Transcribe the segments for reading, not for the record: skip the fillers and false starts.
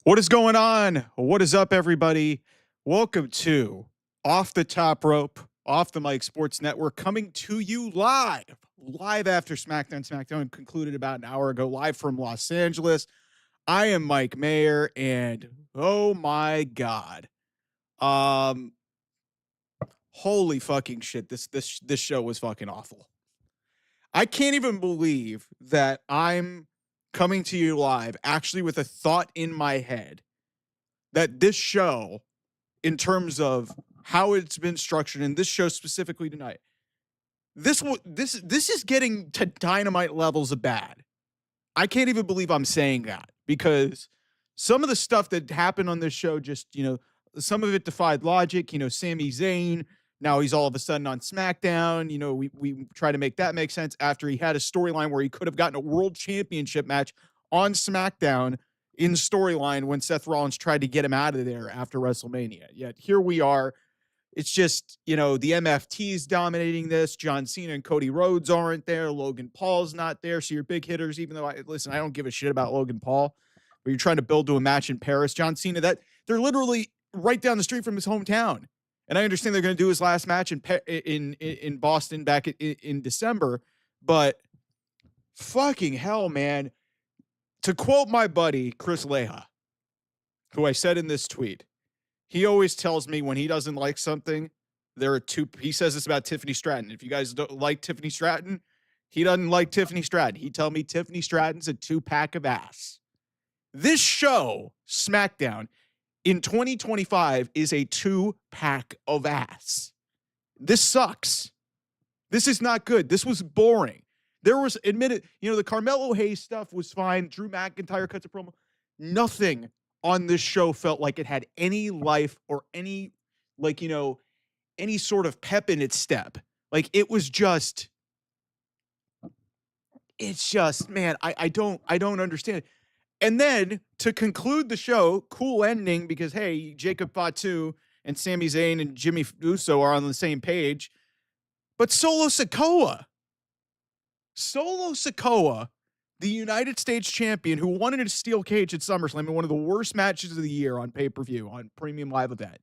What is going on? What is up, everybody? Welcome to Off the Top Rope, Off the Mic Sports Network, coming to you live after SmackDown. SmackDown concluded about an hour ago, live from Los Angeles. I am Mike Mayer, and oh my God, holy fucking shit! This show was fucking awful. I can't even believe that I'm coming to you live, actually with a thought in my head that this show, in terms of how it's been structured, and this show specifically tonight, this is getting to Dynamite levels of bad. I can't even believe I'm saying that, because some of the stuff that happened on this show, just, some of it defied logic. Sami Zayn, now he's all of a sudden on SmackDown. We try to make that make sense after he had a storyline where he could have gotten a world championship match on SmackDown in storyline when Seth Rollins tried to get him out of there after WrestleMania. Yet here we are. It's just, the MFT's dominating this. John Cena and Cody Rhodes aren't there. Logan Paul's not there. So your big hitters, even though I don't give a shit about Logan Paul, but you're trying to build to a match in Paris. John Cena, that they're literally right down the street from his hometown. And I understand they're going to do his last match in Boston back in December, but fucking hell, man. To quote my buddy, Chris Leha, who I said in this tweet, he always tells me when he doesn't like something, he says this about Tiffany Stratton. If you guys don't like Tiffany Stratton, he doesn't like Tiffany Stratton. He tell me Tiffany Stratton's a 2-pack of ass. This show, SmackDown, in 2025 is a 2-pack of ass. This sucks. This is not good. This was boring. There was the Carmelo Hayes stuff was fine. Drew McIntyre cuts a promo. Nothing on this show felt like it had any life or any sort of pep in its step. Like it's just, man, I don't understand it. And then to conclude the show, cool ending, because hey, Jacob Fatu and Sami Zayn and Jimmy Uso are on the same page. But Solo Sikoa, the United States champion who won in a steel cage at SummerSlam in one of the worst matches of the year on pay-per-view, on premium live event.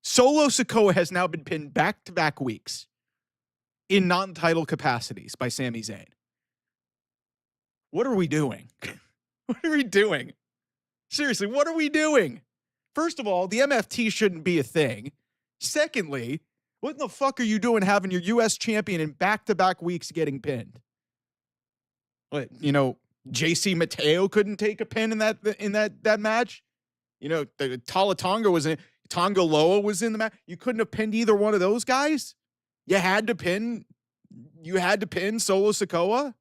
Solo Sikoa has now been pinned back-to-back weeks in non-title capacities by Sami Zayn. What are we doing? What are we doing? Seriously, what are we doing? First of all, the MFT shouldn't be a thing. Secondly, what in the fuck are you doing having your U.S. champion in back-to-back weeks getting pinned? What, JC Mateo couldn't take a pin in that match? The Tonga was in, Tonga Loa was in the match. You couldn't have pinned either one of those guys? You had to pin Solo Sikoa?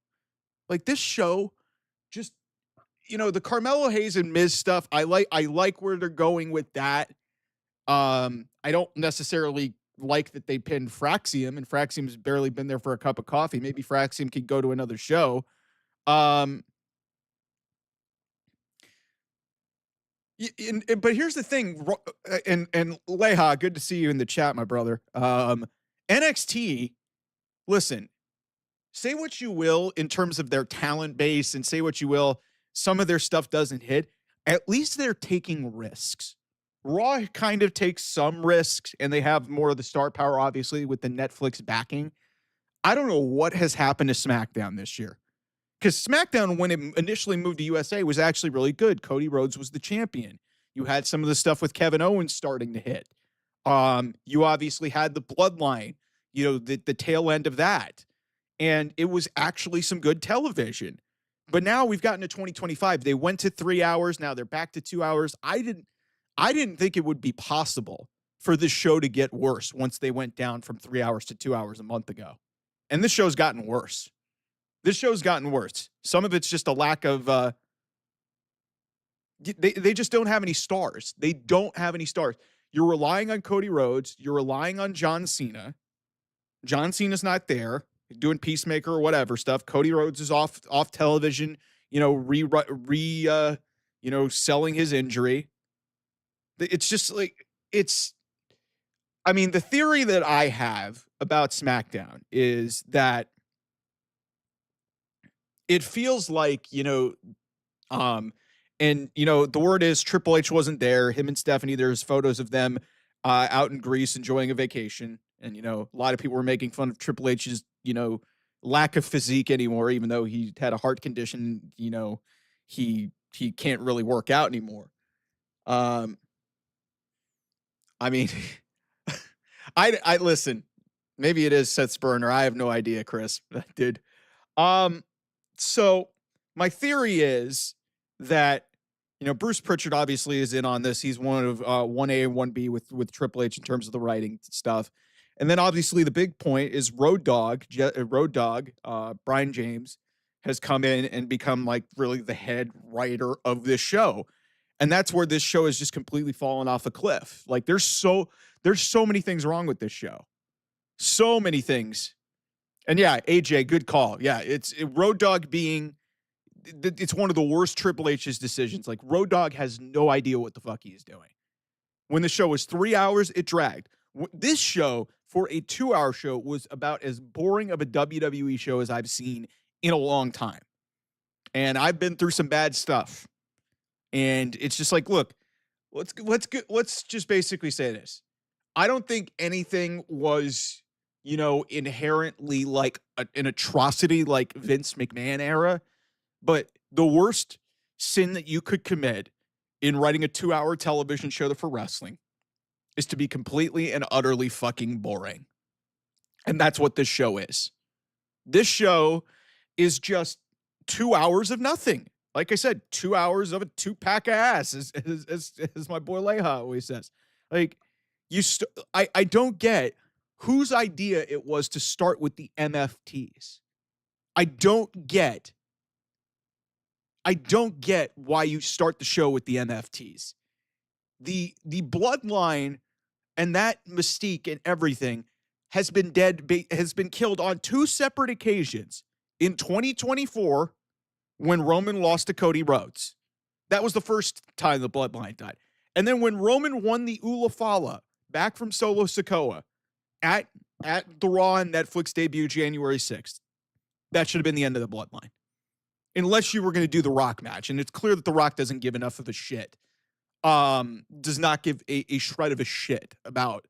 Like, this show just, the Carmelo Hayes and Miz stuff, I like where they're going with that. I don't necessarily like that they pinned Fraxium, and Fraxium's barely been there for a cup of coffee. Maybe Fraxium could go to another show. But here's the thing, and Leha, good to see you in the chat, my brother. NXT, listen, say what you will in terms of their talent base, and say what you will, some of their stuff doesn't hit. At least they're taking risks. Raw kind of takes some risks, and they have more of the star power, obviously, with the Netflix backing. I don't know what has happened to SmackDown this year. Because SmackDown, when it initially moved to USA, was actually really good. Cody Rhodes was the champion. You had some of the stuff with Kevin Owens starting to hit. You obviously had the Bloodline, the tail end of that. And it was actually some good television. But now we've gotten to 2025. They went to 3 hours. Now they're back to 2 hours. I didn't think it would be possible for this show to get worse once they went down from 3 hours to 2 hours a month ago. And this show's gotten worse. Some of it's just a lack of, they just don't have any stars. They don't have any stars. You're relying on Cody Rhodes. You're relying on John Cena. John Cena's not there, doing Peacemaker or whatever stuff. Cody Rhodes is off television, selling his injury. It's just like, the theory that I have about SmackDown is that it feels like, And, the word is Triple H wasn't there. Him and Stephanie, there's photos of them out in Greece enjoying a vacation. And, a lot of people were making fun of Triple H's, lack of physique anymore, even though he had a heart condition, he can't really work out anymore. I mean, I listen, maybe it is Seth's burner. I have no idea, Chris, dude. So my theory is that, Bruce Pritchard obviously is in on this. He's one of 1A and 1B with Triple H in terms of the writing stuff. And then obviously the big point is Road Dogg, Brian James, has come in and become like really the head writer of this show. And that's where this show has just completely fallen off a cliff. Like there's so many things wrong with this show. So many things. And yeah, AJ, good call. Yeah, Road Dogg being, it's one of the worst Triple H's decisions. Like Road Dogg has no idea what the fuck he is doing. When the show was 3 hours, it dragged. This show, for a 2-hour show, was about as boring of a WWE show as I've seen in a long time. And I've been through some bad stuff. And it's just like, look, let's just basically say this. I don't think anything was, inherently like an atrocity like Vince McMahon era. But the worst sin that you could commit in writing a 2-hour television show for wrestling is to be completely and utterly fucking boring. And that's what this show is. This show is just 2 hours of nothing. Like I said, 2 hours of a 2-pack of ass, as my boy Leha always says. Like, I don't get whose idea it was to start with the MFTs. I don't get why you start the show with the MFTs. The Bloodline and that mystique and everything has been killed on 2 separate occasions. In 2024, when Roman lost to Cody Rhodes. That was the first time the Bloodline died. And then when Roman won the Ula Fala back from Solo Sikoa at the Raw and Netflix debut January 6th, that should have been the end of the Bloodline. Unless you were going to do the Rock match. And it's clear that the Rock doesn't give enough of a shit. Does not give a shred of a shit about,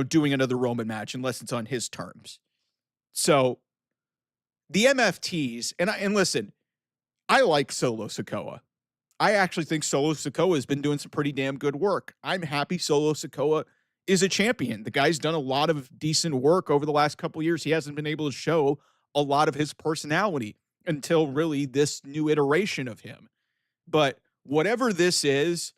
doing another Roman match unless it's on his terms. So the MFTs, and listen, I like Solo Sikoa. I actually think Solo Sikoa has been doing some pretty damn good work. I'm happy Solo Sikoa is a champion. The guy's done a lot of decent work over the last couple of years. He hasn't been able to show a lot of his personality until really this new iteration of him. But whatever this is,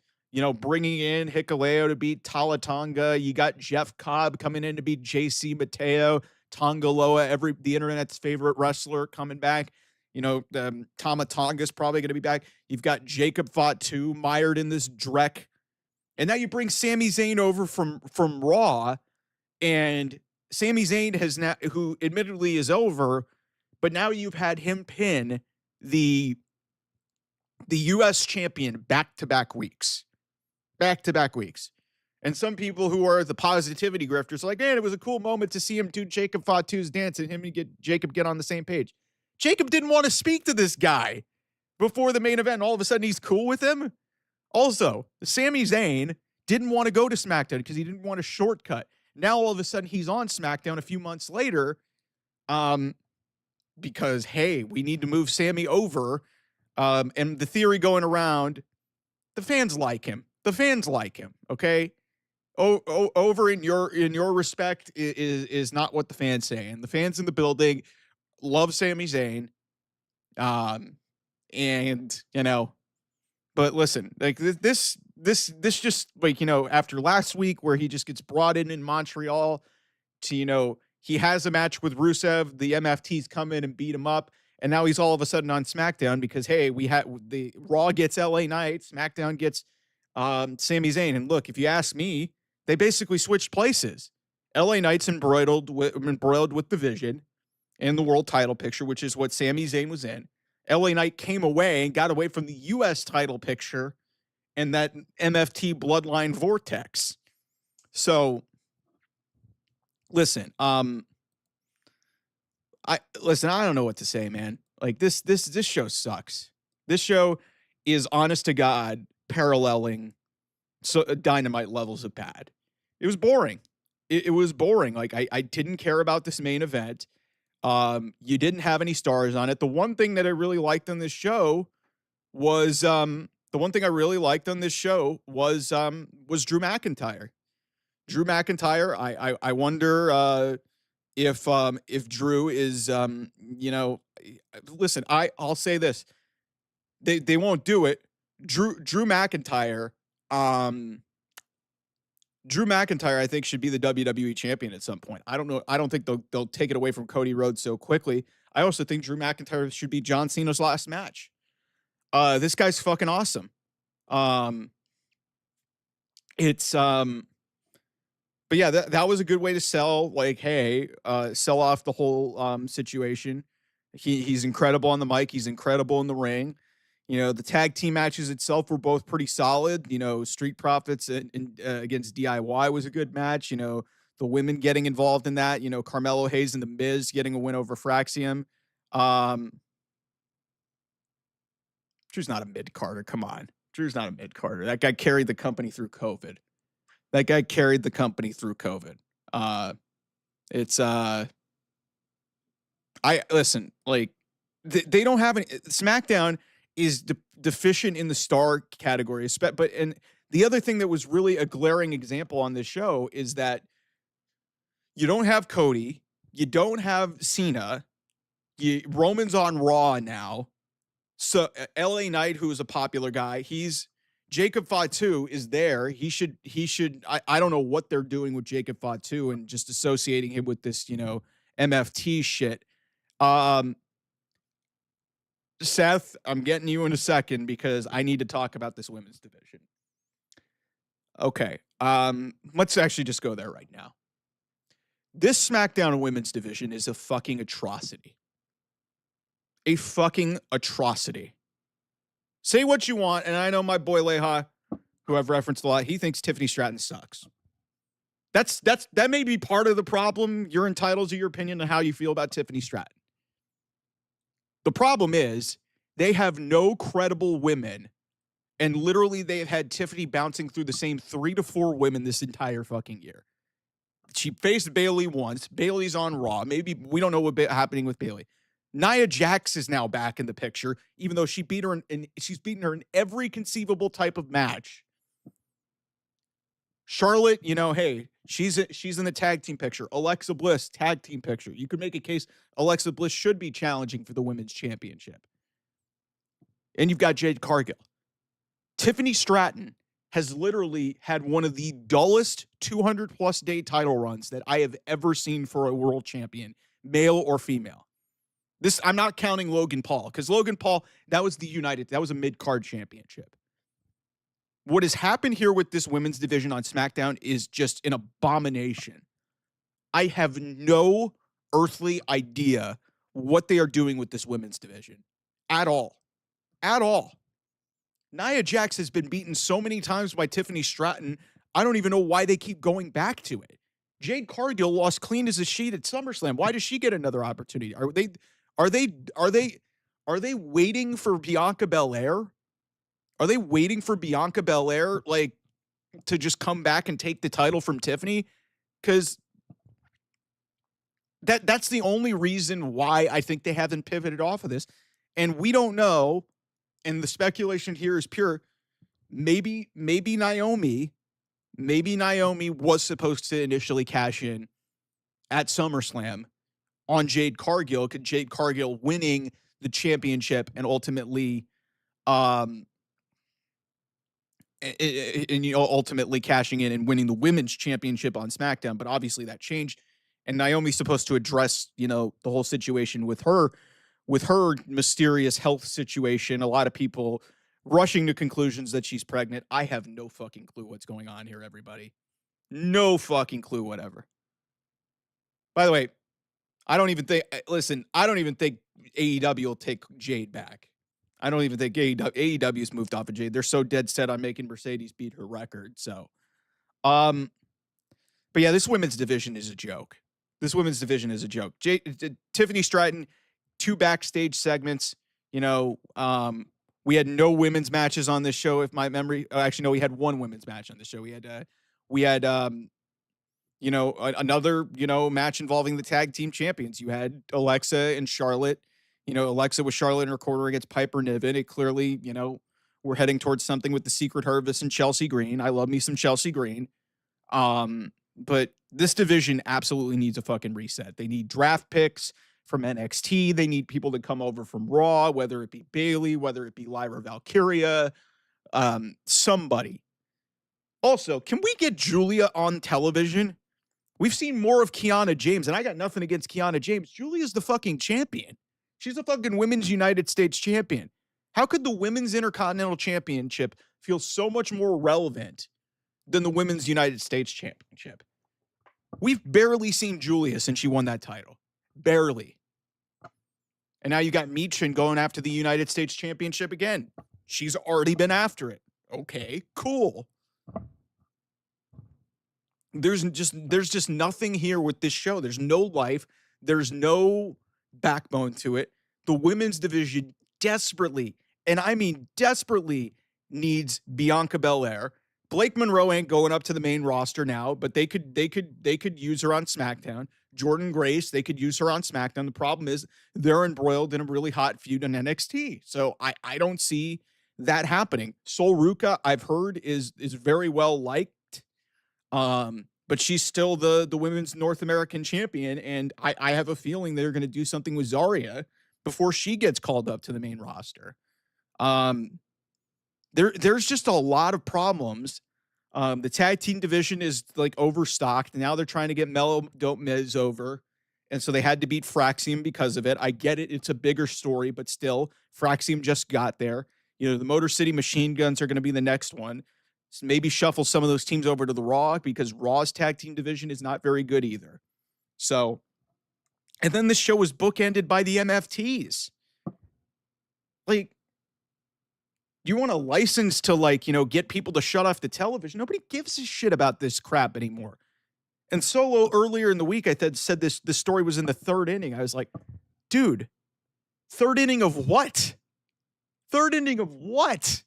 bringing in Hikuleo to beat Talatonga, you got Jeff Cobb coming in to beat JC Mateo, Tongaloa, the internet's favorite wrestler coming back. Tama Tonga's probably going to be back. You've got Jacob Fatu mired in this dreck. And now you bring Sami Zayn over from Raw, and Sami Zayn has now, who admittedly is over, but now you've had him pin the U.S. champion back-to-back weeks. Back-to-back weeks. And some people who are the positivity grifters are like, man, it was a cool moment to see him do Jacob Fatu's dance and him and Jacob get on the same page. Jacob didn't want to speak to this guy before the main event. All of a sudden, he's cool with him. Also, Sami Zayn didn't want to go to SmackDown because he didn't want a shortcut. Now, all of a sudden, he's on SmackDown a few months later because, hey, we need to move Sami over. And the theory going around, the fans like him. The fans like him, okay? Over in your respect is not what the fans say. And the fans in the building love Sami Zayn. And, but listen, like this just like, after last week where he just gets brought in Montreal to, he has a match with Rusev, the MFTs come in and beat him up. And now he's all of a sudden on SmackDown because, hey, we had the Raw gets LA Knight, SmackDown gets Sami Zayn. And look, if you ask me, they basically switched places. LA Knight's embroiled with Division in the world title picture, which is what Sami Zayn was in. LA Knight came away and got away from the U.S. title picture and that MFT Bloodline vortex. So, listen, I don't know what to say, man. Like this show sucks. This show is honest to God paralleling Dynamite levels of bad. It was boring. It was boring. Like I didn't care about this main event. You didn't have any stars on it. The one thing that I really liked on this show was Drew McIntyre. Drew McIntyre. I wonder if Drew is listen, I'll say this. They won't do it. Drew McIntyre I think should be the WWE champion at some point. I don't know. I don't think they'll take it away from Cody Rhodes so quickly. I also think Drew McIntyre should be John Cena's last match. This guy's fucking awesome. But yeah, that was a good way to sell, like, hey, sell off the whole situation. He's incredible on the mic. He's incredible in the ring. The tag team matches itself were both pretty solid. Street Profits against DIY was a good match. The women getting involved in that. Carmelo Hayes and The Miz getting a win over Fraxium. Drew's not a mid-carder. Come on. Drew's not a mid-carder. That guy carried the company through COVID. Listen, like, they don't have any. SmackDown is deficient in the star category. And the other thing that was really a glaring example on this show is that you don't have Cody, you don't have Cena, Roman's on Raw now. So LA Knight, who is a popular guy, Jacob Fatu is there. He should. I don't know what they're doing with Jacob Fatu and just associating him with this, MFT shit. Seth, I'm getting you in a second because I need to talk about this women's division. Okay. Let's actually just go there right now. This SmackDown women's division is a fucking atrocity. A fucking atrocity. Say what you want, and I know my boy Leha, who I've referenced a lot, he thinks Tiffany Stratton sucks. That may be part of the problem. You're entitled to your opinion on how you feel about Tiffany Stratton. The problem is they have no credible women, and literally they have had Tiffany bouncing through the same 3 to 4 women this entire fucking year. She faced Bayley once. Bayley's on Raw. Maybe we don't know what's happening with Bayley. Nia Jax is now back in the picture, even though she beat her she's beaten her in every conceivable type of match. Charlotte, hey, she's in the tag team picture. Alexa Bliss, tag team picture. You could make a case Alexa Bliss should be challenging for the women's championship. And you've got Jade Cargill. Tiffany Stratton has literally had one of the dullest 200-plus day title runs that I have ever seen for a world champion, male or female. I'm not counting Logan Paul, because Logan Paul, that was a mid-card championship. What has happened here with this women's division on SmackDown is just an abomination. I have no earthly idea what they are doing with this women's division. At all. At all. Nia Jax has been beaten so many times by Tiffany Stratton, I don't even know why they keep going back to it. Jade Cargill lost clean as a sheet at SummerSlam. Why does she get another opportunity? Are they waiting for Bianca Belair? Are they waiting for Bianca Belair, like, to just come back and take the title from Tiffany? Because that's the only reason why I think they haven't pivoted off of this. And we don't know, and the speculation here is pure. Maybe Naomi was supposed to initially cash in at SummerSlam on Jade Cargill, Jade Cargill winning the championship and ultimately ultimately cashing in and winning the women's championship on SmackDown. But obviously that changed, and Naomi's supposed to address, the whole situation with her mysterious health situation. A lot of people rushing to conclusions that she's pregnant. I have no fucking clue what's going on here, everybody. No fucking clue whatever. By the way, I don't even think AEW will take Jade back. I don't even think AEW's moved off of Jade. They're so dead set on making Mercedes beat her record. So, but yeah, this women's division is a joke. Tiffany Stratton, 2 backstage segments, with We had no women's matches on this show, if my memory. Actually, no, we had one women's match on the show. We had, another, match involving the tag team champions. You had Alexa and Charlotte. Alexa with Charlotte in her corner against Piper Niven. It clearly, we're heading towards something with the Secret Harvest and Chelsea Green. I love me some Chelsea Green. But this division absolutely needs a fucking reset. They need draft picks from NXT. They need people to come over from Raw, whether it be Bayley, whether it be Lyra Valkyria, somebody. Also, can we get Julia on television? We've seen more of Kiana James, and I got nothing against Kiana James. Julia's the fucking champion. She's the fucking Women's United States champion. How could the Women's Intercontinental Championship feel so much more relevant than the Women's United States Championship? We've barely seen Julia since she won that title. Barely. And now you got Michin going after the United States Championship again. She's already been after it. Okay, cool. There's just nothing here with this show. There's no life. There's no backbone to it. The women's division desperately, and I mean desperately, needs Bianca Belair. Blake Monroe ain't going up to the main roster now, but they could use her on SmackDown. Jordan Grace, they could use her on SmackDown. The problem is they're embroiled in a really hot feud in NXT. So I don't see that happening. Sol Ruca, I've heard, is very well liked. But she's still the women's North American champion, and I have a feeling they're going to do something with Zarya before she gets called up to the main roster. There's just a lot of problems. The tag team division is like overstocked. Now they're trying to get Mellow Dope Miz over, and so they had to beat Fraxium because of it. I get it; it's a bigger story, but still, Fraxium just got there. The Motor City Machine Guns are going to be the next one. So maybe shuffle some of those teams over to the Raw, because Raw's tag team division is not very good either. So, and then this show was bookended by the MFTs. Like, you want a license to get people to shut off the television? Nobody gives a shit about this crap anymore. And Solo earlier in the week, I said this story was in the third inning. I was like, dude, third inning of what? Third inning of what?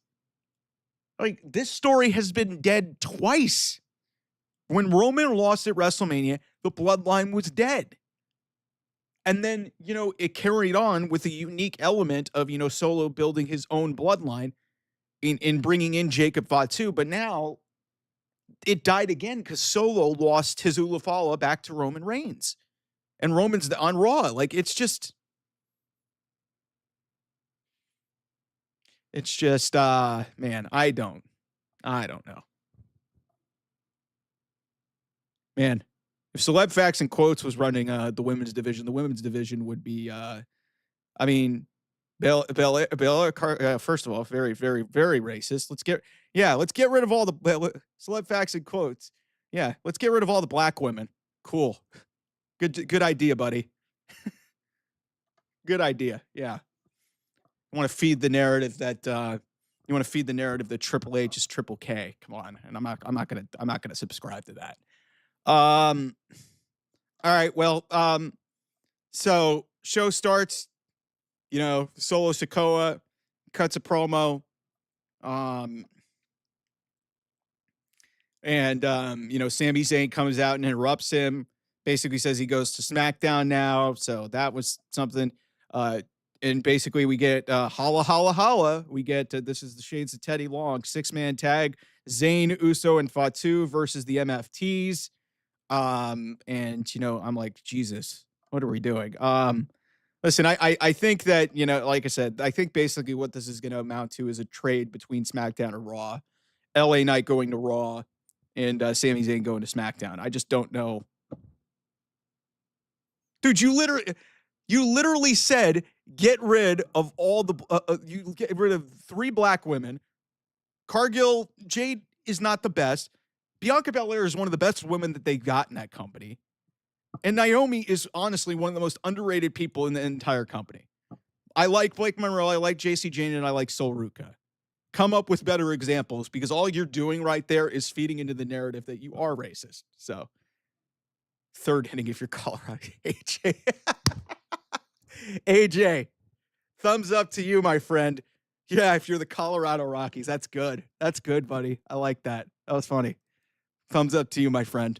Like, this story has been dead twice. When Roman lost at WrestleMania, the Bloodline was dead. And then, it carried on with a unique element of, Solo building his own bloodline in bringing in Jacob Fatu. But now it died again because Solo lost his Ulafala back to Roman Reigns. And Roman's on Raw. Like, it's just, man, I don't know. Man, if Celeb Facts and Quotes was running the women's division would be, first of all, very, very, very racist. Let's get rid of all the Celeb Facts and Quotes. Yeah, let's get rid of all the black women. Cool. Good idea, buddy. Good idea. Yeah. You want to feed the narrative that Triple H is Triple K. Come on, and I'm not gonna subscribe to that. All right. Well, so show starts. Solo Sikoa cuts a promo. And Sami Zayn comes out and interrupts him. Basically says he goes to SmackDown now. So that was something. And basically we get holla, holla, holla. We get this is the Shades of Teddy Long 6-man tag. Zayn, Uso, and Fatu versus the MFTs. And I'm like, Jesus, what are we doing? Listen, I think that, like I said, I think basically what this is going to amount to is a trade between SmackDown and Raw. LA Knight going to Raw and Sami Zayn going to SmackDown. I just don't know. Dude, you literally said get rid of all the you get rid of 3 black women. Cargill Jade is not the best. Bianca Belair is one of the best women that they got in that company. And Naomi is honestly one of the most underrated people in the entire company. I like Blake Monroe, I like JC Jane, and I like Sol Ruca. Come up with better examples, because all you're doing right there is feeding into the narrative that you are racist. So, third inning if you're Colorado. AJ. AJ, thumbs up to you, my friend. Yeah, if you're the Colorado Rockies, that's good. That's good, buddy. I like that. That was funny. Thumbs up to you, my friend.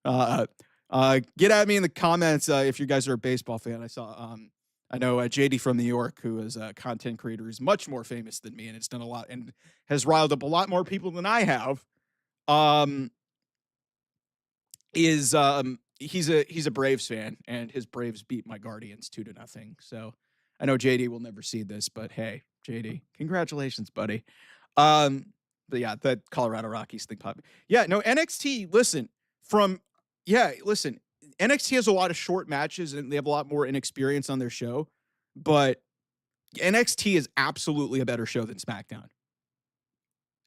Get at me in the comments if you guys are a baseball fan. I know JD from New York, who is a content creator, is much more famous than me and has done a lot and has riled up a lot more people than I have. He's a Braves fan, and his Braves beat my Guardians 2-0. So I know JD will never see this, but hey, JD, congratulations, buddy. But yeah, that Colorado Rockies thing popped. Yeah, no, NXT, listen, NXT has a lot of short matches and they have a lot more inexperience on their show, but NXT is absolutely a better show than SmackDown.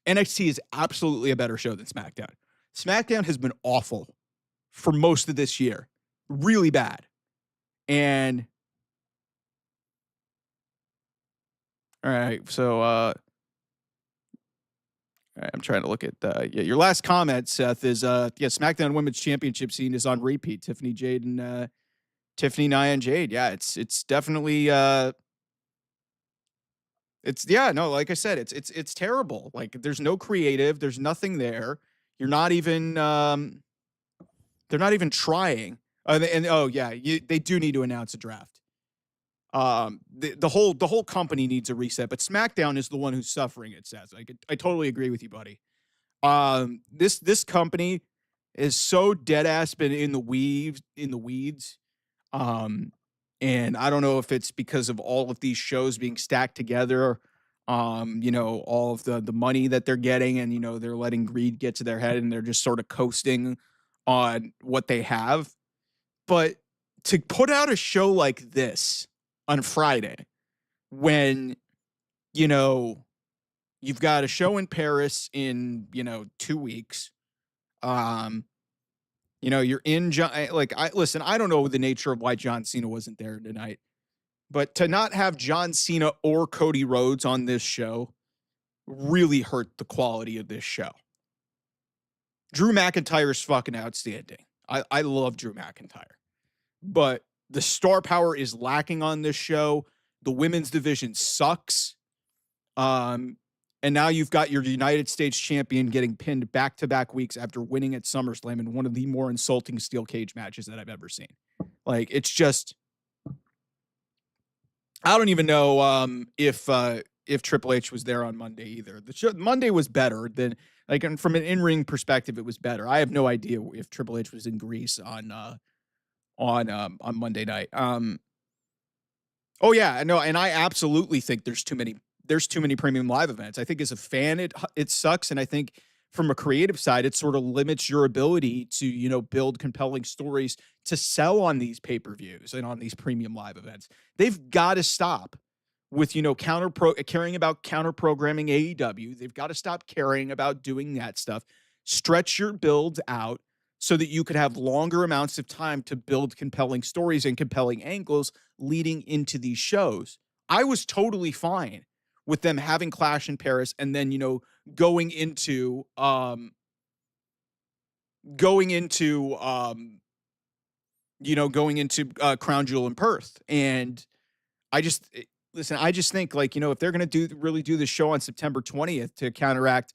NXT is absolutely a better show than SmackDown. SmackDown has been awful for most of this year. Really bad. And all right, so I'm trying to look at your last comment, Seth, is SmackDown Women's Championship scene is on repeat. Tiffany Nia and Jade. Yeah, it's definitely like I said, it's terrible. Like there's no creative, there's nothing there. You're not even they're not even trying. They do need to announce a draft. The whole company needs a reset, but SmackDown is the one who's suffering, it says. I totally agree with you, buddy. This company is so dead ass been in the weeds. And I don't know if it's because of all of these shows being stacked together, all of the money that they're getting, and they're letting greed get to their head and they're just sort of coasting on what they have. But to put out a show like this on Friday, when you've got a show in Paris in 2 weeks, you're in listen, I don't know the nature of why John Cena wasn't there tonight, but to not have John Cena or Cody Rhodes on this show really hurt the quality of this show. Drew McIntyre is fucking outstanding. I love Drew McIntyre, but the star power is lacking on this show. The women's division sucks. And now you've got your United States champion getting pinned back-to-back weeks after winning at SummerSlam in one of the more insulting steel cage matches that I've ever seen. Like, it's just, I don't even know if Triple H was there on Monday either. Monday was better than, and from an in-ring perspective, it was better. I have no idea if Triple H was in Greece on Monday night. Oh yeah, no, and I absolutely think there's too many premium live events. I think as a fan, it sucks. And I think from a creative side, it sort of limits your ability to, build compelling stories to sell on these pay-per-views and on these premium live events. They've got to stop with, caring about counter-programming AEW. They've got to stop caring about doing that stuff. Stretch your builds out so that you could have longer amounts of time to build compelling stories and compelling angles leading into these shows. I was totally fine with them having Clash in Paris and then, going into Crown Jewel in Perth. And I just think if they're going to really do the show on September 20th to counteract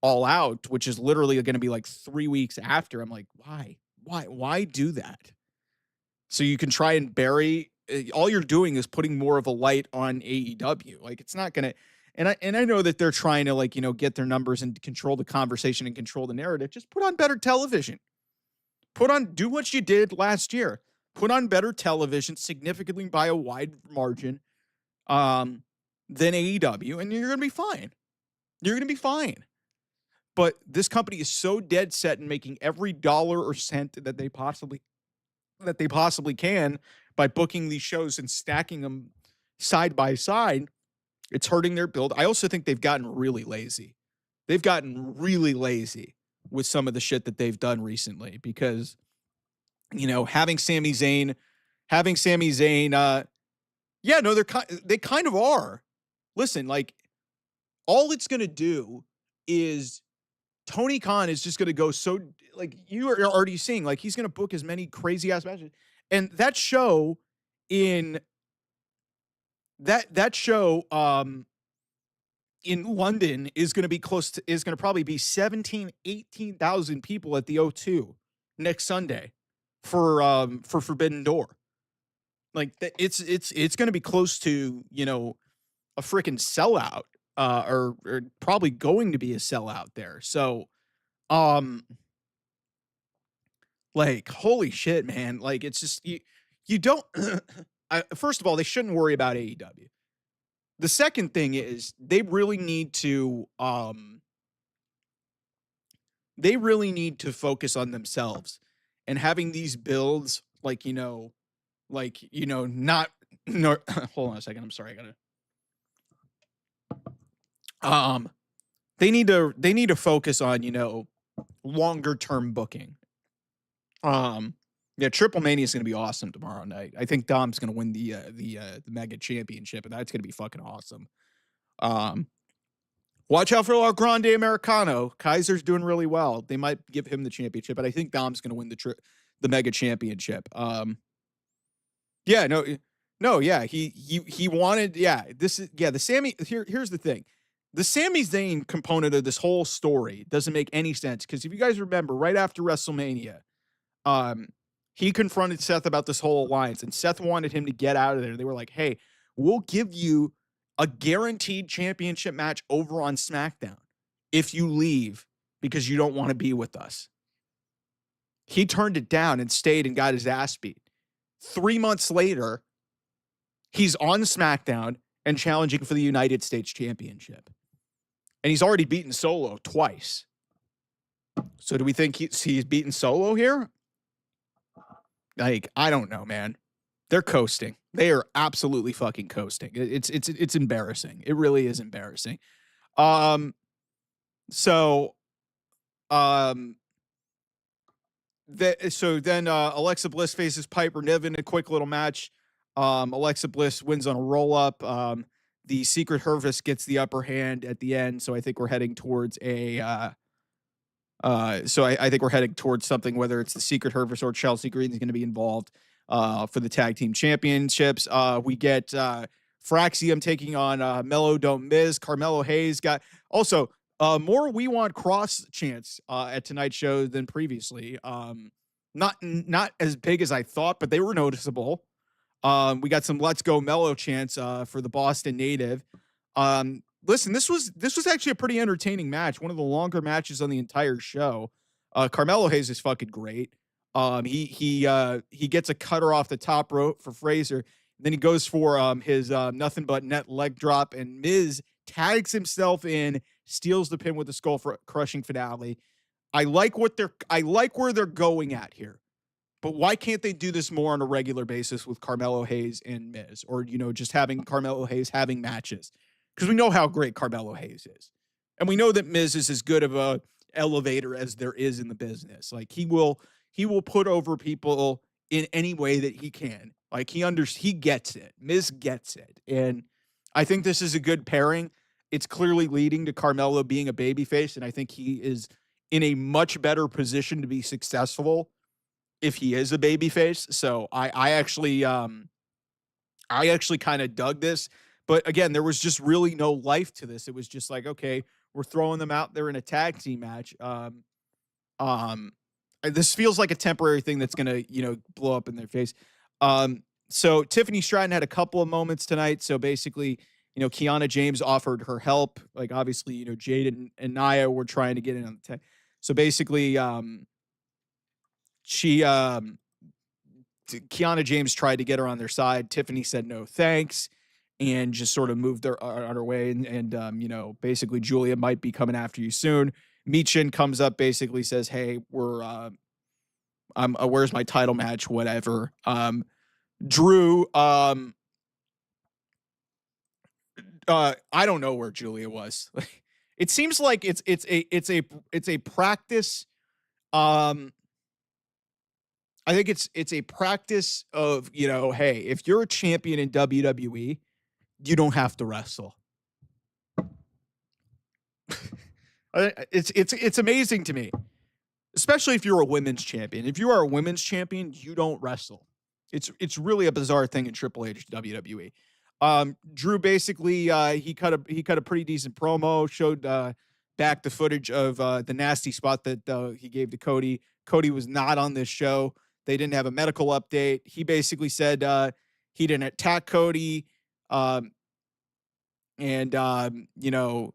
All Out, which is literally going to be 3 weeks after, I'm like, why do that? So you can try and bury, all you're doing is putting more of a light on AEW. It's not going to, and I know that they're trying to get their numbers and control the conversation and control the narrative. Just put on better television. Do what you did last year. Put on better television, significantly by a wide margin, than AEW, and you're going to be fine. You're going to be fine. But this company is so dead set in making every dollar or cent that they possibly can by booking these shows and stacking them side by side. It's hurting their build. I also think they've gotten really lazy. They've gotten really lazy with some of the shit that they've done recently because, having Sami Zayn, they kind of are. Listen, all it's going to do is Tony Khan is just going to go you are already seeing, he's going to book as many crazy ass matches. And that show in London is going to be is going to probably be 18,000 people at the O2 next Sunday for Forbidden Door. Like it's going to be close to, you know, a freaking sellout, or probably going to be a sellout there. So, like, holy shit, man. Like, it's just, you don't, first of all, they shouldn't worry about AEW. The second thing is they really need to focus on themselves and having these builds, like, not, no, hold on a second. I'm sorry. They need to focus on, longer term booking. Yeah, Triple Mania is going to be awesome tomorrow night. I think Dom's going to win the Mega Championship, and that's going to be fucking awesome. Watch out for El Grande Americano. Kaiser's doing really well. They might give him the championship, but I think Dom's going to win the Mega Championship. Yeah, he wanted, the Sami, here's the thing. The Sami Zayn component of this whole story doesn't make any sense, because if you guys remember, right after WrestleMania, he confronted Seth about this whole alliance, and Seth wanted him to get out of there. They were like, hey, we'll give you a guaranteed championship match over on SmackDown if you leave because you don't want to be with us. He turned it down and stayed and got his ass beat. 3 months later, he's on SmackDown and challenging for the United States Championship. And he's already beaten Solo twice. So do we think he's beaten Solo here? Like, I don't know, man. They're coasting. They are absolutely fucking coasting. It's embarrassing. It really is embarrassing. So then Alexa Bliss faces Piper Niven, a quick little match. Alexa Bliss wins on a roll up. The Secret Service gets the upper hand at the end. So I think we're heading towards I think we're heading towards something, whether it's the Secret Service or Chelsea Green is going to be involved for the tag team championships. We get Fraxium taking on Mello Don't Miz. Carmelo Hayes got also more We Want Cross chants at tonight's show than previously. Not as big as I thought, but they were noticeable. We got some Let's Go Mello chants for the Boston native. Listen, this was actually a pretty entertaining match. One of the longer matches on the entire show. Carmelo Hayes is fucking great. He gets a cutter off the top rope for Fraser. Then he goes for his nothing but net leg drop, and Miz tags himself in, steals the pin with the skull for crushing finale. I like where they're going at here. But why can't they do this more on a regular basis with Carmelo Hayes and Miz, or just having Carmelo Hayes having matches? Because we know how great Carmelo Hayes is. And we know that Miz is as good of a elevator as there is in the business. Like, he will put over people in any way that he can. Like, he gets it. Miz gets it. And I think this is a good pairing. It's clearly leading to Carmelo being a babyface, and I think he is in a much better position to be successful if he is a babyface. So I actually kind of dug this. But again, there was just really no life to this. It was just like, okay, we're throwing them out there in a tag team match. This feels like a temporary thing that's going to, blow up in their face. So Tiffany Stratton had a couple of moments tonight. So basically, Kiana James offered her help. Like, obviously, Jade and Nia were trying to get in on the tag. So basically, Kiana James tried to get her on their side. Tiffany said no thanks, and just sort of moved her on her way. And basically Julia might be coming after you soon. Michin comes up, basically says, hey, where's my title match? Whatever. Drew, I don't know where Julia was. It seems like it's a practice. I think it's a practice of, hey, if you're a champion in WWE, you don't have to wrestle. It's amazing to me, especially if you're a women's champion. If you are a women's champion, you don't wrestle. It's really a bizarre thing in Triple H WWE. Drew basically he cut a pretty decent promo, showed back the footage of the nasty spot that he gave to Cody. Cody was not on this show. They didn't have a medical update. He basically said he didn't attack Cody. Um, and you know,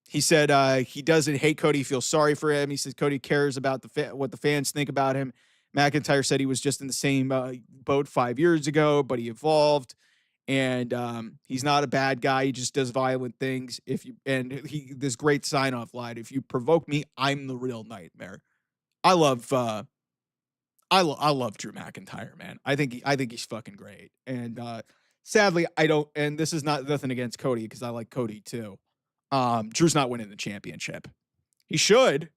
he said he doesn't hate Cody, he feels sorry for him. He says Cody cares about what the fans think about him. McIntyre said he was just in the same boat 5 years ago, but he evolved, and he's not a bad guy. He just does violent things. He this great sign off line: "If you provoke me, I'm the real nightmare." I love I love Drew McIntyre, man. I think he's fucking great. And sadly, I don't. And this is not nothing against Cody because I like Cody too. Drew's not winning the championship. He should.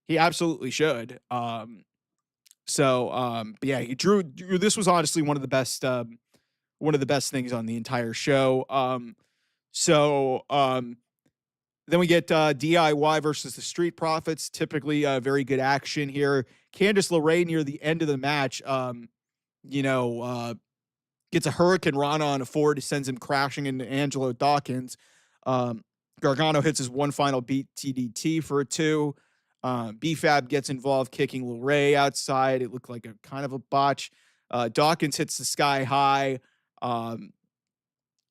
He absolutely should. But yeah, Drew. This was honestly one of the best things on the entire show. Then we get DIY versus the Street Profits. Typically, very good action here. Candice LeRae near the end of the match, gets a Hurricane Rana on a Ford, sends him crashing into Angelo Dawkins. Gargano hits his one final beat TDT for a 2. BFAB gets involved, kicking LeRae outside. It looked like a kind of a botch. Dawkins hits the sky high.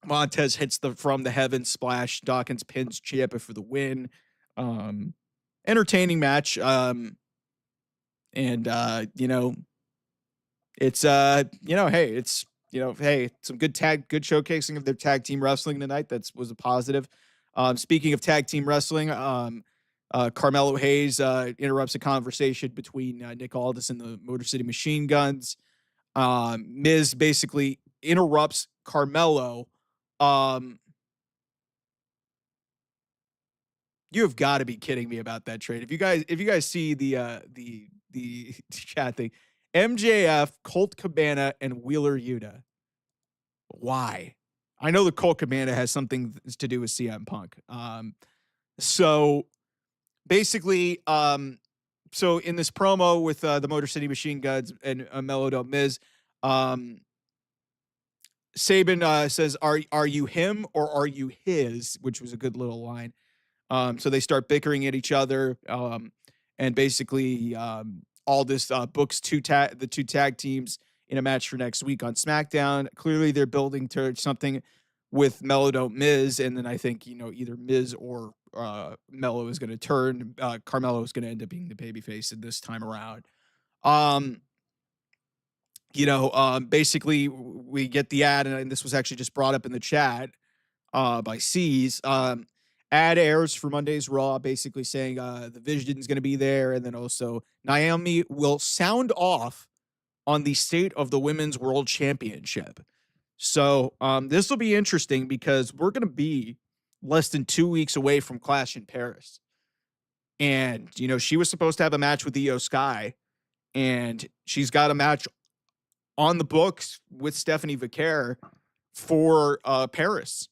Montez hits the from the heavens splash. Dawkins pins Ciampa for the win. Entertaining match. Some good showcasing of their tag team wrestling tonight. Was a positive. Speaking of tag team wrestling, Carmelo Hayes interrupts a conversation between Nick Aldis and the Motor City Machine Guns. Miz basically interrupts Carmelo. You have got to be kidding me about that trade. If you guys see the chat thing, MJF, Colt Cabana, and Wheeler Yuta. Why? I know the Colt Cabana has something to do with CM Punk. So basically, so in this promo with the Motor City Machine Guns and Mellow Miz, Sabin says, "Are you him or are you his?" Which was a good little line. So they start bickering at each other, and basically all this books the two tag teams in a match for next week on SmackDown. Clearly, they're building to something with Mellow Miz, and then I think either Miz or Mello is going to turn. Carmelo is going to end up being the babyface this time around. Basically, we get the ad, and this was actually just brought up in the chat by C's. Ad airs for Monday's Raw, basically saying the Vision is going to be there, and then also Naomi will sound off on the state of the Women's World Championship. So this will be interesting because we're going to be less than 2 weeks away from Clash in Paris. And, she was supposed to have a match with Io Sky, and she's got a match on the books with Stephanie Vicaire for Paris.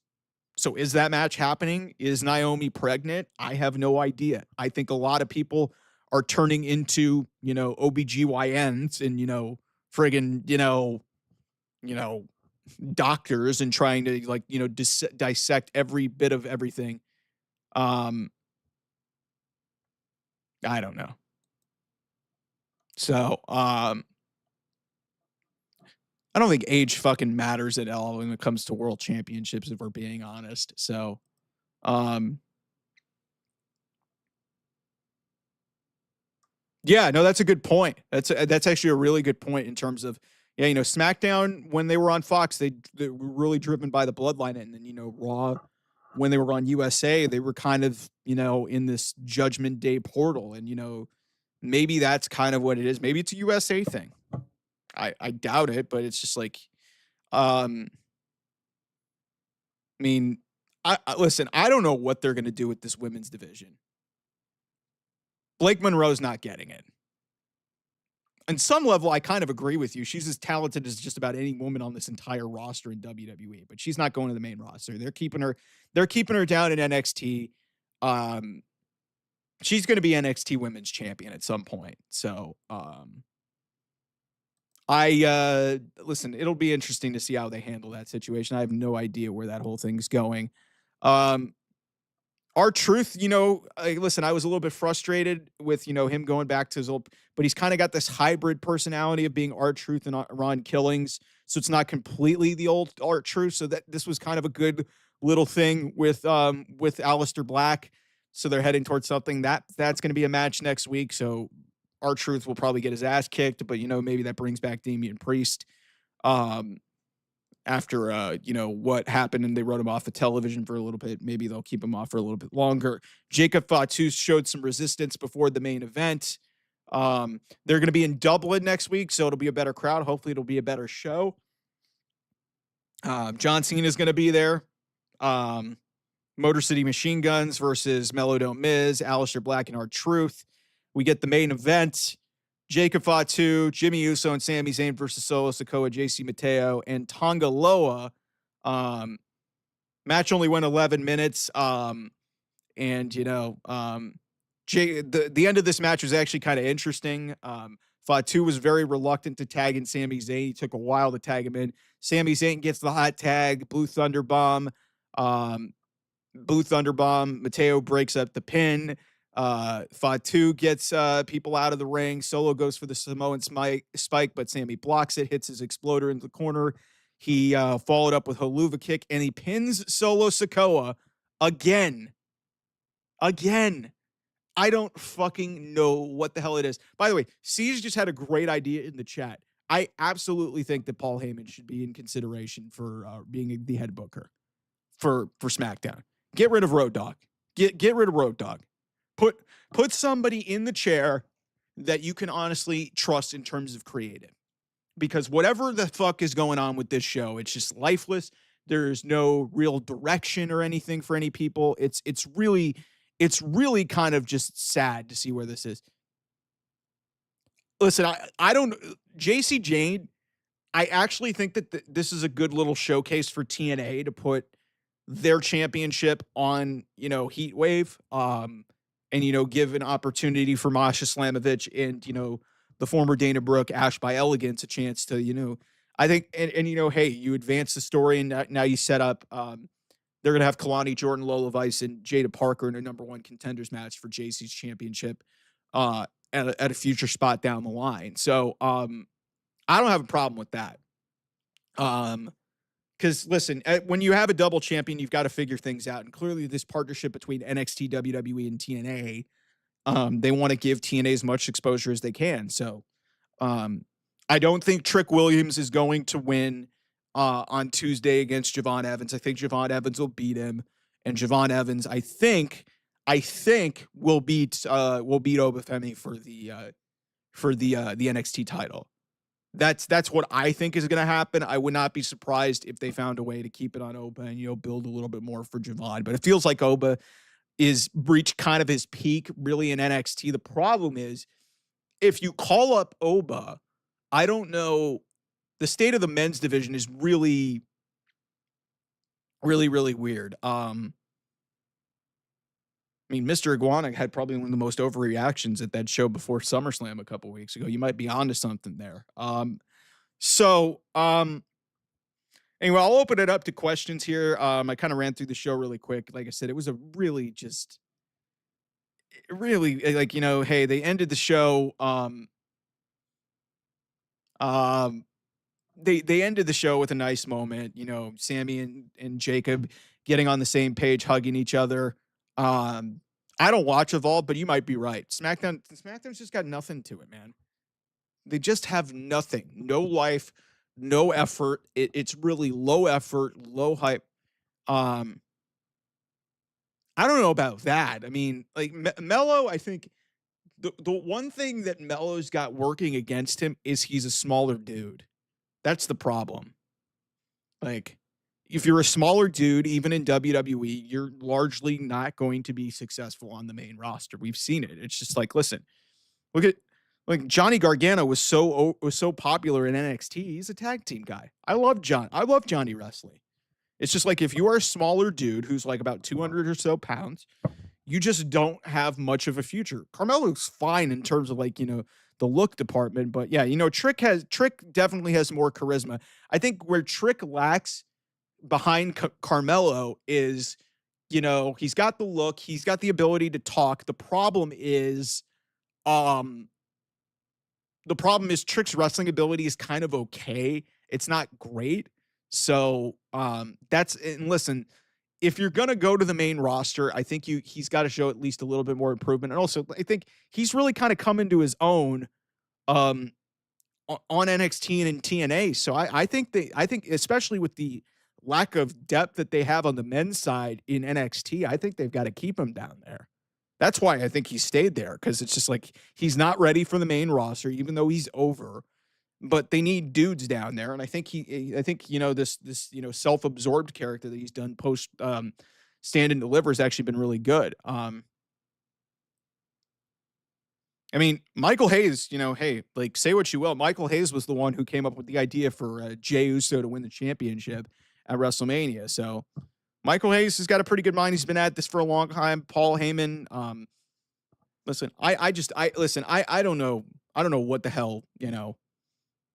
So is that match happening? Is Naomi pregnant? I have no idea. I think a lot of people are turning into, OBGYNs and, friggin', doctors and trying to dissect every bit of everything. I don't know. So, I don't think age fucking matters at all when it comes to world championships, if we're being honest. So, yeah, no, that's a good point. That's actually a really good point in terms of, SmackDown, when they were on Fox, they were really driven by the Bloodline. And then, Raw, when they were on USA, they were kind of, in this Judgment Day portal. And, maybe that's kind of what it is. Maybe it's a USA thing. I doubt it, but it's just like, listen, I don't know what they're going to do with this women's division. Blake Monroe's not getting it. On some level, I kind of agree with you. She's as talented as just about any woman on this entire roster in WWE, but she's not going to the main roster. They're keeping her down in NXT. She's going to be NXT Women's Champion at some point. So, Listen, it'll be interesting to see how they handle that situation. I have no idea where that whole thing's going. Um, R-Truth, listen, I was a little bit frustrated with, him going back to his old, but he's kind of got this hybrid personality of being R-Truth and Ron Killings. So it's not completely the old R-Truth. So that this was kind of a good little thing with Aleister Black. So they're heading towards something that's going to be a match next week. So R-Truth will probably get his ass kicked, but maybe that brings back Damian Priest. After what happened and they wrote him off of television for a little bit. Maybe they'll keep him off for a little bit longer. Jacob Fatu showed some resistance before the main event. They're going to be in Dublin next week, so it'll be a better crowd. Hopefully it'll be a better show. John Cena is going to be there. Motor City Machine Guns versus Mellow Don't Miz, Aleister Black and R-Truth. We get the main event. Jacob Fatu, Jimmy Uso, and Sami Zayn versus Solo Sikoa, JC Mateo, and Tonga Loa. Match only went 11 minutes. The end of this match was actually kind of interesting. Fatu was very reluctant to tag in Sami Zayn. He took a while to tag him in. Sami Zayn gets the hot tag, Blue Thunder Bomb. Mateo breaks up the pin. Fatu gets people out of the ring. Solo goes for the Samoan spike, but Sammy blocks it, hits his exploder into the corner. He followed up with Haluva kick, and he pins Solo Sikoa again. I don't fucking know what the hell it is. By the way, Siege just had a great idea in the chat. I absolutely think that Paul Heyman should be in consideration for being the head booker for SmackDown. Get rid of Road Dogg. Get rid of Road Dogg. Put somebody in the chair that you can honestly trust in terms of creative. Because whatever the fuck is going on with this show, it's just lifeless. There's no real direction or anything for any people. It's really kind of just sad to see where this is. Listen, I don't JC Jane, I actually think that this is a good little showcase for TNA to put their championship on, Heat Wave. And, give an opportunity for Masha Slamovich and, the former Dana Brooke, Ash by Elegance, a chance to, I think, and hey, you advance the story and now you set up, they're going to have Kalani Jordan, Lola Vice, and Jada Parker in a number one contenders match for JC's championship at a future spot down the line. So I don't have a problem with that. Because listen, when you have a double champion, you've got to figure things out. And clearly this partnership between NXT, WWE, and TNA, they want to give TNA as much exposure as they can. So I don't think Trick Williams is going to win on Tuesday against Javon Evans. I think Javon Evans will beat him. And Javon Evans, I think will beat Obafemi for the NXT title. That's what I think is going to happen. I would not be surprised if they found a way to keep it on Oba and, build a little bit more for Javon. But it feels like Oba is reached kind of his peak really in NXT. The problem is if you call up Oba, I don't know. The state of the men's division is really, really, really weird. Mr. Iguana had probably one of the most overreactions at that show before SummerSlam a couple weeks ago. You might be onto something there. Anyway, I'll open it up to questions here. I kind of ran through the show really quick. Like I said, it was a really hey, they ended the show. They ended the show with a nice moment. Sammy and Jacob getting on the same page, hugging each other. I don't watch Evolve, but you might be right. SmackDown's just got nothing to it, man. They just have nothing. No life, no effort. It's really low effort, low hype. I don't know about that. Mello, I think the one thing that Mello's got working against him is he's a smaller dude. That's the problem. If you're a smaller dude, even in WWE, you're largely not going to be successful on the main roster. We've seen it. It's just listen, look at Johnny Gargano was so popular in NXT. He's a tag team guy. I love Johnny Wrestling. It's just if you are a smaller dude who's about 200 or so pounds, you just don't have much of a future. Carmelo's fine in terms of the look department. But yeah, Trick definitely has more charisma. I think where Trick lacks behind Carmelo is, he's got the look, he's got the ability to talk. Um, the problem is Trick's wrestling ability is kind of okay. It's not great. So and listen, if you're gonna go to the main roster, I think he's got to show at least a little bit more improvement. And also, I think he's really kind of come into his own on NXT and TNA. So I think especially with the lack of depth that they have on the men's side in NXT, I think they've got to keep him down there. That's why I think he stayed there, because it's just like he's not ready for the main roster, even though he's over. But they need dudes down there, and I think this self-absorbed character that he's done post Stand and Deliver has actually been really good. I mean, Michael Hayes, hey, like, say what you will, Michael Hayes was the one who came up with the idea for Jey Uso to win the championship at WrestleMania. So Michael Hayes has got a pretty good mind. He's been at this for a long time. Paul Heyman, listen, I don't know what the hell,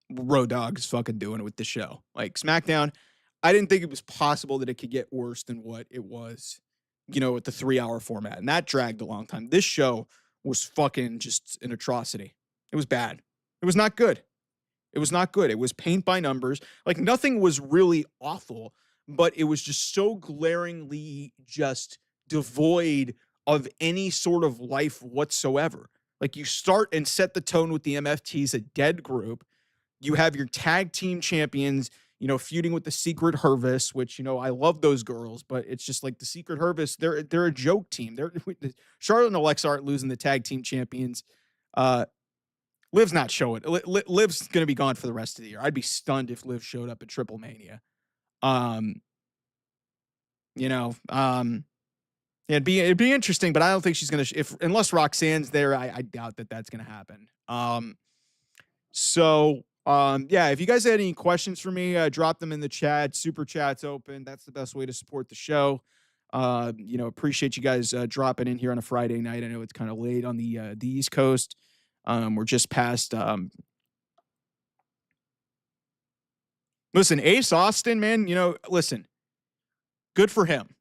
Road Dogg is fucking doing with the show. Like, SmackDown, I didn't think it was possible that it could get worse than what it was, with the 3-hour format. And that dragged a long time. This show was fucking just an atrocity. It was bad. It was not good. It was paint by numbers. Like, nothing was really awful, but it was just so glaringly just devoid of any sort of life whatsoever. Like, you start and set the tone with the MFTs, a dead group. You have your tag team champions, feuding with the Secret Hervis, which, I love those girls, but it's just like the Secret Hervis, they're a joke team. Charlotte and Alexa aren't losing the tag team champions. Liv's not showing. Liv's going to be gone for the rest of the year. I'd be stunned if Liv showed up at Triple Mania. It'd be interesting, but I don't think she's going to, unless Roxanne's there, I doubt that that's going to happen. If you guys had any questions for me, drop them in the chat. Super chat's open. That's the best way to support the show. Appreciate you guys dropping in here on a Friday night. I know it's kind of late on the East Coast. We're just past. Listen, Ace Austin, man. Listen, good for him.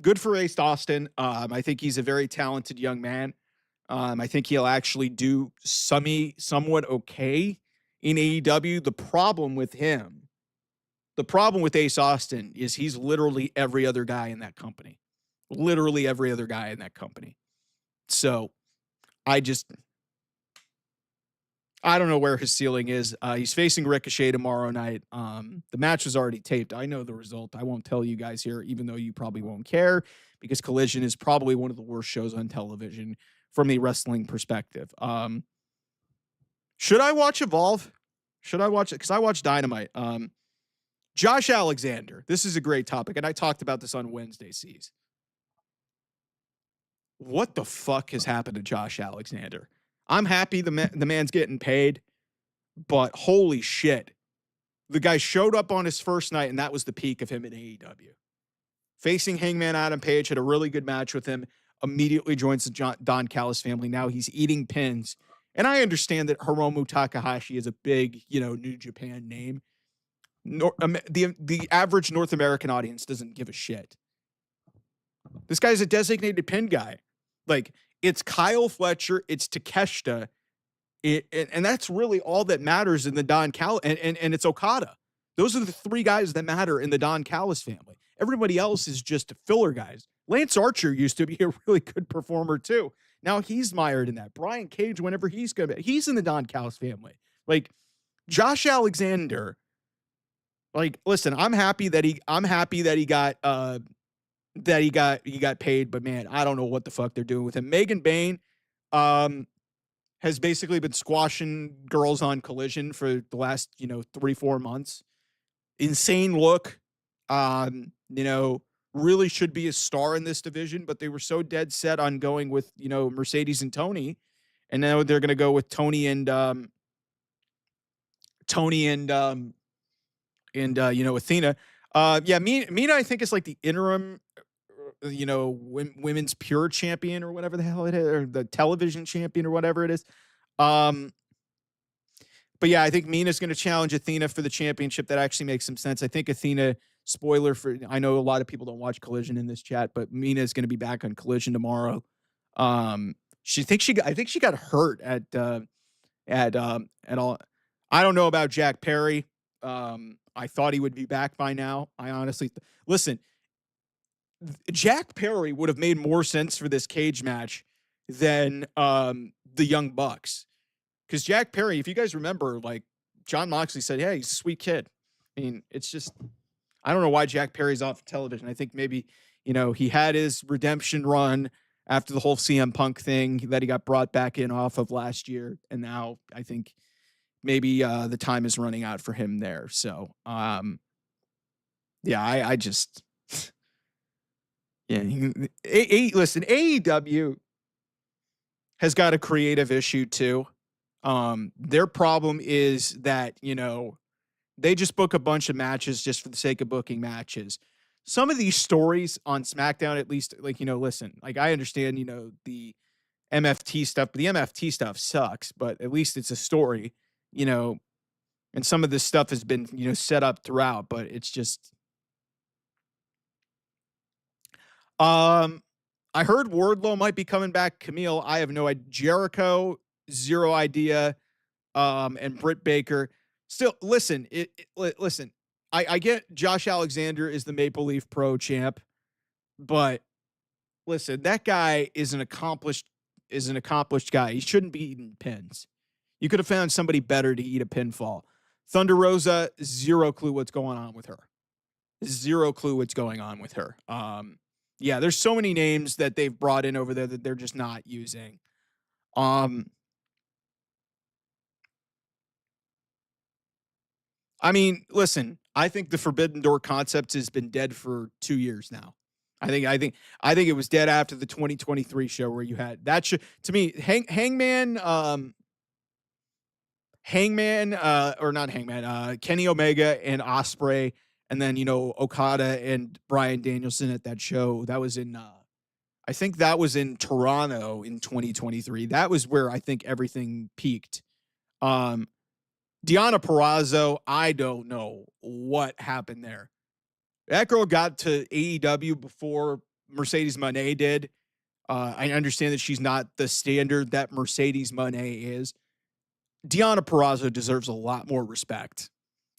Good for Ace Austin. I think he's a very talented young man. I think he'll actually do somewhat okay in AEW. The problem with Ace Austin is he's literally every other guy in that company. So I don't know where his ceiling is. He's facing Ricochet tomorrow night. The match was already taped. I know the result. I won't tell you guys here, even though you probably won't care, because Collision is probably one of the worst shows on television from a wrestling perspective. Should I watch Evolve? Should I watch it? Because I watched Dynamite. Josh Alexander. This is a great topic, and I talked about this on Wednesday, C's. What the fuck has happened to Josh Alexander? I'm happy the man's getting paid, but holy shit. The guy showed up on his first night, and that was the peak of him in AEW. Facing Hangman Adam Page, had a really good match with him, immediately joins the Don Callis family. Now he's eating pins. And I understand that Hiromu Takahashi is a big, New Japan name. The average North American audience doesn't give a shit. This guy's a designated pin guy. Like, it's Kyle Fletcher, it's Takeshita, and that's really all that matters in the Don Callis, and it's Okada. Those are the three guys that matter in the Don Callis family. Everybody else is just filler guys. Lance Archer used to be a really good performer too. Now he's mired in that. Brian Cage, whenever he's good, he's in the Don Callis family. Like, Josh Alexander, like, listen, I'm happy that he got paid, but man, I don't know what the fuck they're doing with him. Megan Bayne has basically been squashing girls on Collision for the last, 3-4 months. Insane look. Really should be a star in this division, but they were so dead set on going with, Mercedes and Tony. And now they're going to go with Tony and Athena. Mina, I think, is like the interim, women's pure champion or whatever the hell it is, or the television champion or whatever it is. Um, but yeah, I think Mina's going to challenge Athena for the championship. That actually makes some sense. I think Athena, spoiler for, I know a lot of people don't watch Collision in this chat, but Mina is going to be back on Collision tomorrow. I think she got hurt at all. I don't know about Jack Perry. I thought he would be back by now. I honestly, listen, Jack Perry would have made more sense for this cage match than the Young Bucks. Because Jack Perry, if you guys remember, like John Moxley said, hey, he's a sweet kid. I mean, it's just, I don't know why Jack Perry's off television. I think maybe, he had his redemption run after the whole CM Punk thing that he got brought back in off of last year. And now I think maybe the time is running out for him there. So, yeah, I just, yeah. Listen, AEW has got a creative issue too. Their problem is that, they just book a bunch of matches just for the sake of booking matches. Some of these stories on SmackDown, at least, like, listen, like I understand, the MFT stuff, but the MFT stuff sucks, but at least it's a story, and some of this stuff has been, set up throughout, but it's just, I heard Wardlow might be coming back. Camille, I have no idea. Jericho, zero idea. And Britt Baker. Still, listen, listen. I get Josh Alexander is the Maple Leaf Pro champ, but listen, that guy is an accomplished guy. He shouldn't be eating pins. You could have found somebody better to eat a pinfall. Thunder Rosa, zero clue what's going on with her. Zero clue what's going on with her. Yeah, there's so many names that they've brought in over there that they're just not using. I mean, listen, I think the Forbidden Door concept has been dead for 2 years now. I think it was dead after the 2023 show where you had that to me, Hangman, or not Hangman, Kenny Omega and Ospreay, and then, Okada and Bryan Danielson at that show. That was in, I think that was in Toronto in 2023. That was where I think everything peaked. Deonna Purrazzo, I don't know what happened there. That girl got to AEW before Mercedes Moné did. I understand that she's not the standard that Mercedes Moné is. Deonna Purrazzo deserves a lot more respect.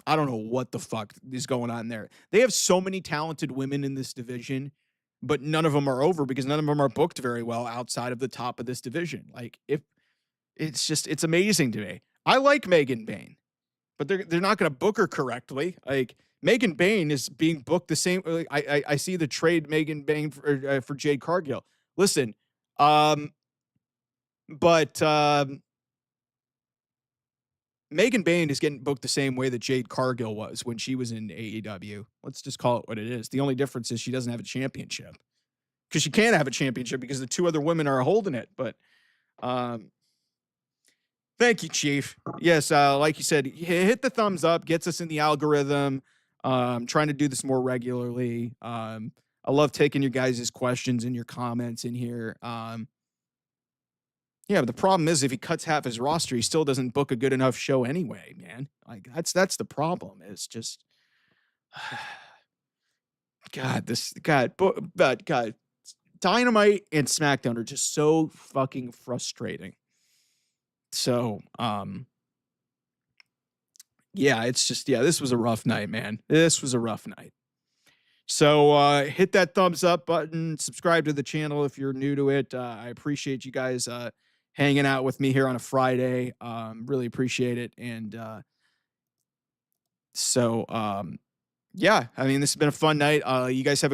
I don't know what the fuck is going on there. They have so many talented women in this division, but none of them are over because none of them are booked very well outside of the top of this division. Like, if it's amazing to me. I like Megan Bayne, but they're not going to book her correctly. Like, Megan Bayne is being booked the same. I see the trade Megan Bayne for Jade Cargill. Listen, Megan Bayne is getting booked the same way that Jade Cargill was when she was in AEW. Let's just call it what it is. The only difference is she doesn't have a championship because she can't have a championship because the two other women are holding it. But thank you, Chief. Yes, like you said, hit the thumbs up, gets us in the algorithm. Trying to do this more regularly. I love taking your guys' questions and your comments in here. Yeah, but the problem is if he cuts half his roster, he still doesn't book a good enough show anyway, man. Like, that's the problem. It's just, God, Dynamite and SmackDown are just so fucking frustrating. So, yeah, it's just, this was a rough night, man. This was a rough night. So hit that thumbs up button, subscribe to the channel if you're new to it. I appreciate you guys hanging out with me here on a Friday. Really appreciate it. And yeah, I mean, this has been a fun night. You guys have a